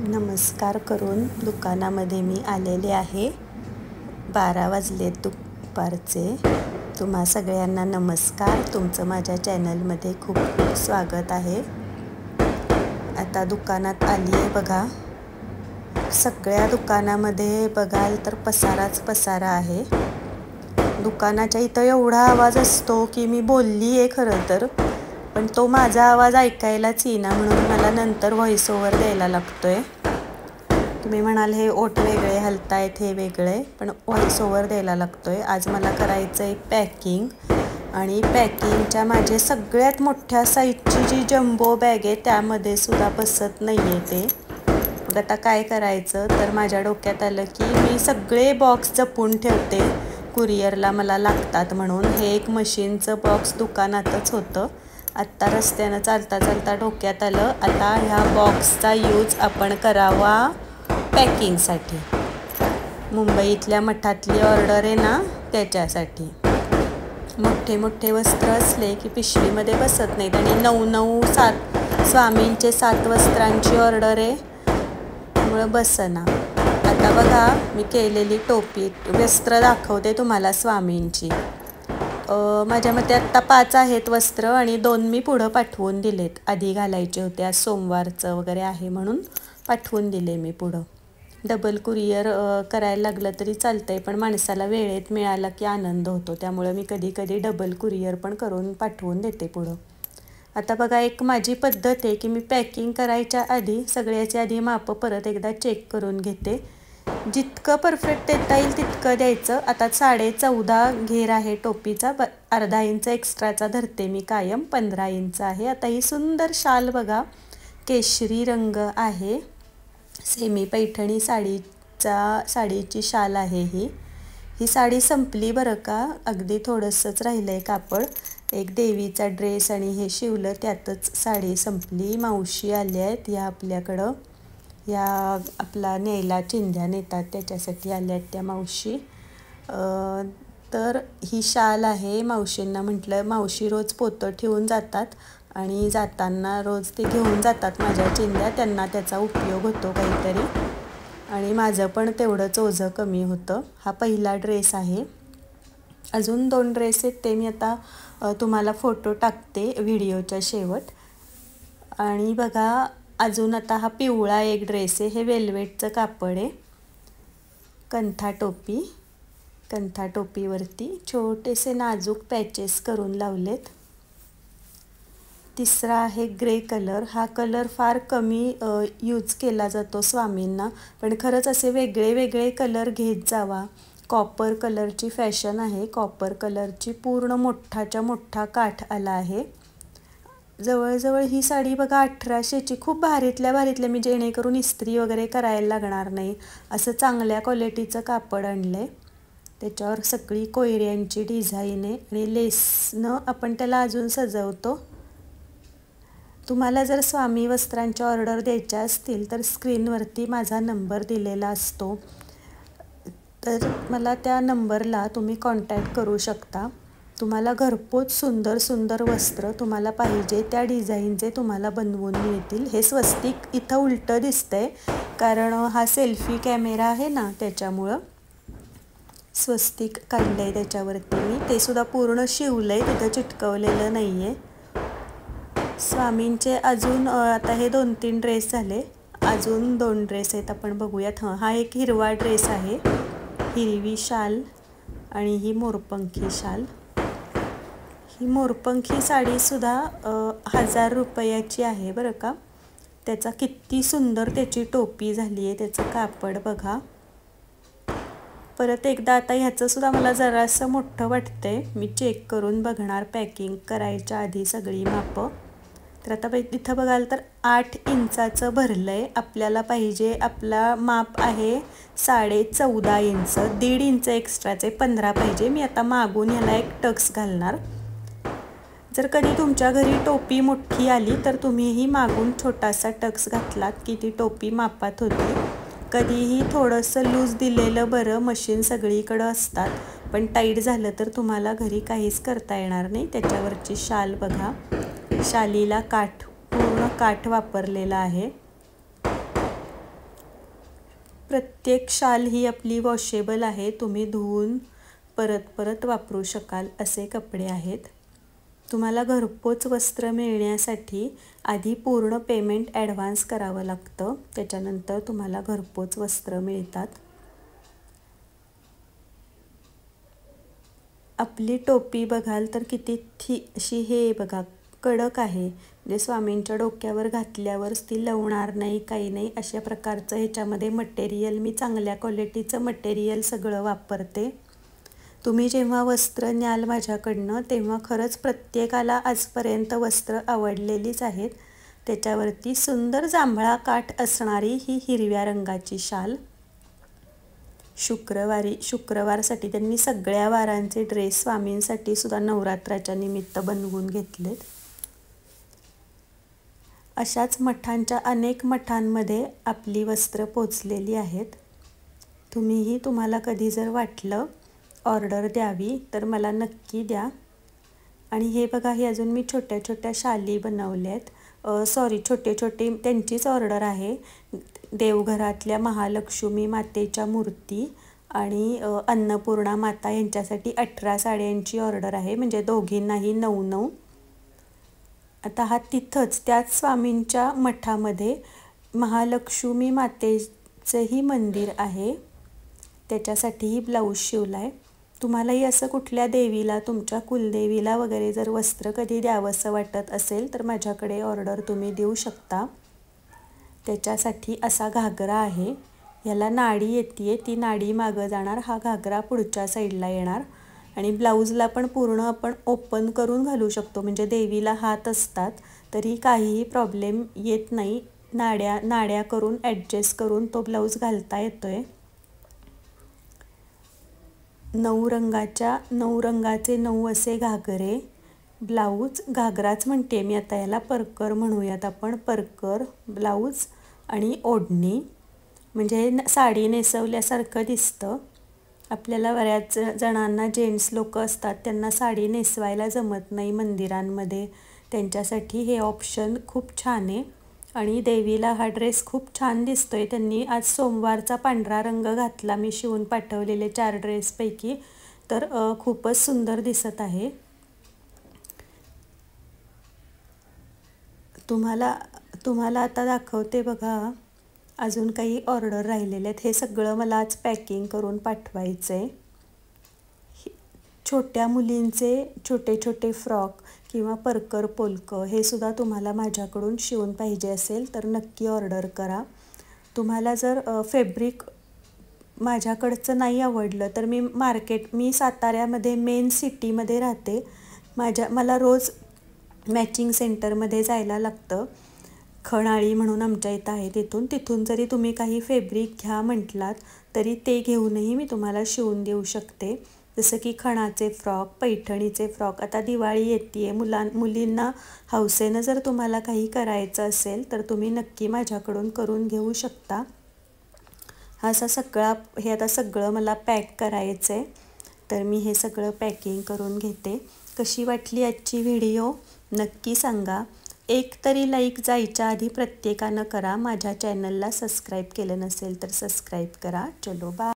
नमस्कार करून दुकानामध्ये मी आलेले आहे. 12 वाजले दुपारचे. तुम्हा सगळ्यांना नमस्कार. तुमचं माझ्या चॅनलमध्ये खूप खूप स्वागत आहे. आता दुकानात आली आहे बघा. सगळ्या दुकानामध्ये बघाल तर पसाराच पसारा आहे. दुकानाच्या इथं एवढा आवाज असतो की मी बोलली आहे खरं तर, पण तो माझा आवाज ऐकायलाच येईना, म्हणून मला नंतर व्हॉइस ओव्हर द्यायला लागतोय. तुम्ही म्हणाल हे ओठ वेगळे हलतायत, हे वेगळे, पण व्हॉइस ओव्हर द्यायला लागतोय. आज मला करायचं आहे पॅकिंग, आणि पॅकिंगच्या माझे सगळ्यात मोठ्या साईजची जी जम्बो बॅग आहे त्यामध्ये सुद्धा बसत नाही आहे ते. मग आता काय करायचं, तर माझ्या डोक्यात आलं की मी सगळे बॉक्स जपून ठेवते, कुरिअरला मला लागतात म्हणून. हे एक मशीनचं बॉक्स दुकानातच होतं. आत्ता रस्त्यानं चालता चालता डोक्यात आलं, आता ह्या बॉक्सचा यूज आपण करावा पॅकिंगसाठी. मुंबईतल्या मठातली ऑर्डर आहे ना, त्याच्यासाठी. मोठे मोठे वस्त्र असले की पिशवीमध्ये बसत नाहीत, आणि 9-9 स्वामींचे 7 वस्त्रांची ऑर्डर आहे, त्यामुळं बसना. आता बघा मी केलेली टोपी, वस्त्र दाखवते तुम्हाला स्वामींची. माझ्या मते आत्ता 5 आहेत वस्त्र, आणि 2 मी पुढं पाठवून दिलेत. आधी घालायचे होते, आज सोमवारचं वगैरे आहे म्हणून पाठवून दिले मी पुढं. डबल कुरिअर करायला लागलं तरी चालतंय, पण माणसाला वेळेत मिळाला की आनंद होतो, त्यामुळं मी कधी कधी डबल कुरिअर पण करून पाठवून देते पुढं. आता बघा, एक माझी पद्धत आहे की मी पॅकिंग करायच्या आधी सगळ्याचे आधी मापं परत एकदा चेक करून घेते. जितकं परफेक्ट देता येईल तितकं द्यायचं. आता 14.5 घेर आहे टोपीचा, अर्धा इंच एक्स्ट्राचा धरते मी कायम, 15 इंच आहे. आता ही सुंदर शाल बघा, केशरी रंग आहे, सेमी पैठणी साडीची शाल आहे ही साडी संपली बरं का, अगदी थोडंसंच राहिलं आहे कापड. एक देवीचा ड्रेस आणि हे शिवलं, त्यातच साडी संपली. मावशी आल्या आहेत या आपल्याकडं, या आपला न्यायला चिंध्या नेतात त्याच्यासाठी आल्या आहेत त्या मावशी. तर ही शाल आहे. मावशींना म्हटलं, मावशी रोज पोतं ठेवून जातात आणि जाताना रोज ते घेऊन जातात माझ्या चिंध्या, त्यांना त्याचा उपयोग होतो काहीतरी, आणि माझं पण तेवढंच ओझं कमी होतं. हा पहिला ड्रेस आहे. अजून 2 ड्रेस आहेत, ते मी आता तुम्हाला फोटो टाकते व्हिडिओच्या शेवट. आणि बघा, अजून आता हा पिवळा एक ड्रेस आहे, हे वेल्वेटचं कापड आहे. कंथा टोपीवरती छोटेसे नाजूक पॅचेस करून लावलेत. तिसरा आहे ग्रे कलर. हा कलर फार कमी यूज केला जातो स्वामींना, पण खरंच असे वेगळे वेगळे कलर घेत जावा. कॉपर कलरची फॅशन आहे. कॉपर कलरची पूर्ण मोठाच्या मोठा काठ आला आहे. जवळजवळ ही साडी बघा 1800ची, खूप भारीतल्या भारीतल्या, मी जेणेकरून इस्त्री वगैरे करायला लागणार नाही असं चांगल्या क्वालिटीचं कापड आणलं आहे. त्याच्यावर सगळी कोयऱ्यांची डिझाईन आहे, आणि लेसनं आपण त्याला अजून सजवतो. तुम्हाला जर स्वामी वस्त्रांच्या ऑर्डर द्यायच्या असतील तर स्क्रीनवरती माझा नंबर दिलेला असतो, तर मला त्या नंबरला तुम्ही कॉन्टॅक्ट करू शकता. तुम्हाला घरपोच सुंदर सुंदर वस्त्र तुम्हाला पाहिजे त्या डिझाईनचे तुम्हाला बनवून मिळतील. हे स्वस्तिक इथं उलटं दिसतंय, कारण हा सेल्फी कॅमेरा आहे ना, त्याच्यामुळं स्वस्तिक काढलं आहे त्याच्यावरती मी. ते सुद्धा पूर्ण शिवलं आहे, तिथं चिटकवलेलं नाही आहे. स्वामींचे अजून आता हे 2-3 ड्रेस झाले, अजून 2 ड्रेस आहेत, आपण बघूयात. हा एक हिरवा ड्रेस आहे, हिरवी शाल, आणि ही मोरपंखी शाल. ही मोरपंखी साडीसुद्धा 1000 रुपयाची आहे बरं का. त्याचा किती सुंदर त्याची टोपी झाली आहे, त्याचं कापड बघा. परत एकदा आता ह्याचंसुद्धा मला जरासं मोठं वाटतंय, मी चेक करून बघणार पॅकिंग करायच्या आधी सगळी मापं. तर आता इथं बघाल तर 8 इंचाचं भरलं आहे. आपल्याला पाहिजे, आपला माप आहे 14.5 इंच, 1.5 इंच एक्स्ट्राचे 15 पाहिजे. मी आता मागून ह्याला एक टक्स घालणार. जर कधी तुमच्या घरी टोपी मोठी आली तर तुम्हीही मागून छोटासा टक्स घातलात की ती टोपी मापात होती. कधीही थोडंसं लूज दिलेलं बरं, मशीन सगळीकडं असतात, पण टाईट झालं तर तुम्हाला घरी काहीच करता येणार नाही. त्याच्यावरची शाल बघा, शालीला पूर्ण काठ वापरलेला आहे. प्रत्येक शाल ही आपली वॉशेबल आहे, तुम्ही धुवून परत परत वापरू शकाल असे कपडे आहेत. तुम्हाला घरपोच वस्त्र मिळण्यासाठी आधी पूर्ण पेमेंट ॲडव्हान्स करावं लागतं, त्याच्यानंतर तुम्हाला घरपोच वस्त्र मिळतात. आपली टोपी बघाल तर किती अशी हे बघा कडक आहे, म्हणजे स्वामींच्या डोक्यावर घातल्यावर ती लवणार नाही, काही नाही अशा प्रकारचं ह्याच्यामध्ये मटेरियल, मी चांगल्या क्वालिटीचं मटेरियल सगळं वापरते. तुम्ही जेव्हा वस्त्र न्याल माझ्याकडनं तेव्हा खरंच प्रत्येकाला आजपर्यंत वस्त्र आवडलेलीच आहेत. त्याच्यावरती सुंदर जांभळा काठ असणारी ही हिरव्या रंगाची शाल. शुक्रवारसाठी त्यांनी सगळ्या वारांचे ड्रेस स्वामींसाठी सुद्धा नवरात्राच्या निमित्त बनवून घेतलेत. अशाच मठांच्या अनेक मठांमध्ये आपली वस्त्र पोचलेली आहेत. तुम्हाला कधी जर वाटलं ऑर्डर द्यावी तर मला नक्की द्या. आणि हे बघा, हे अजून मी छोट्या छोट्या शाली बनवल्यात. छोटे त्यांचीच ऑर्डर आहे. देवघरातल्या महालक्ष्मी मातेच्या मूर्ती आणि अन्नपूर्णा माता यांच्यासाठी 18 साड्यांची ऑर्डर आहे, म्हणजे दोघींनाही 9-9. आता हा तिथंच त्याच स्वामींच्या मठामध्ये महालक्ष्मी मातेचंही मंदिर आहे, त्याच्यासाठीही ब्लाऊज शिवला आहे. तुम्हालाही असं कुठल्या देवीला, तुमच्या कुलदेवीला वगैरे जर वस्त्र कधी द्यावंसं वाटत असेल तर माझ्याकडे ऑर्डर तुम्ही देऊ शकता. त्याच्यासाठी असा घागरा आहे, ह्याला नाडी येते, ती नाडी मागं जाणार, हा घागरा पुढच्या साईडला येणार. आणि ब्लाऊजला पण पूर्ण आपण ओपन करून घालू शकतो, म्हणजे देवीला हात असतात तरी काहीही प्रॉब्लेम येत नाही. नाड्या करून ॲडजस्ट करून तो ब्लाऊज घालता येतोय. 9 रंगाचे 9 असे घागरे, ब्लाऊज, घागराच म्हणते मी आता, याला परकर म्हणूयात आपण. परकर, ब्लाऊज आणि ओढणी, म्हणजे साडी नेसवल्यासारखं दिसतं. आपल्याला बऱ्याच जणांना, जेंट्स लोक असतात त्यांना साडी नेसवायला जमत नाही मंदिरांमध्ये, त्यांच्यासाठी हे ऑप्शन खूप छान आहे. आणि देवीला हा ड्रेस खूप छान दिसतोय. त्यांनी आज सोमवारचा पांढरा रंग घातला, मी शिवून पाठवलेले 4 ड्रेसपैकी, तर खूपच सुंदर दिसत आहे. तुम्हाला आता दाखवते बघा, अजून काही ऑर्डर राहिलेले आहेत. हे सगळं मला आज पॅकिंग करून पाठवायचं आहे. छोट्या मुलींचे छोटे फ्रॉक किंवा परकर पोलकं हे सुद्धा तुम्हाला माझ्याकडून शिवून पाहिजे असेल तर नक्की ऑर्डर करा. तुम्हाला जर फॅब्रिक माझ्याकडचं नाही आवडलं तर मी साताऱ्यामध्ये मेन सिटीमध्ये राहते. मला रोज मॅचिंग सेंटरमध्ये जायला लागतं. खणाळी म्हणून आमच्या इथं आहे, तिथून जरी तुम्ही काही फॅब्रिक घ्या म्हटलात तरी ते घेऊनही मी तुम्हाला शिवून देऊ शकते. जसं की खणाचे फ्रॉक, पैठणीचे फ्रॉक. आता दिवाळी येते, मुलींना हौसेनं जर तुम्हाला काही करायचं असेल तर तुम्ही नक्की माझ्याकडून करून घेऊ शकता. हे आता सगळं मला पॅक करायचं आहे, तर मी हे सगळं पॅकिंग करून घेते. कशी वाटली आजची व्हिडिओ नक्की सांगा. एक तरी लाईक जायच्या आधी प्रत्येकानं करा. माझ्या चॅनलला सबस्क्राईब केलं नसेल तर सबस्क्राईब करा. चलो बाय.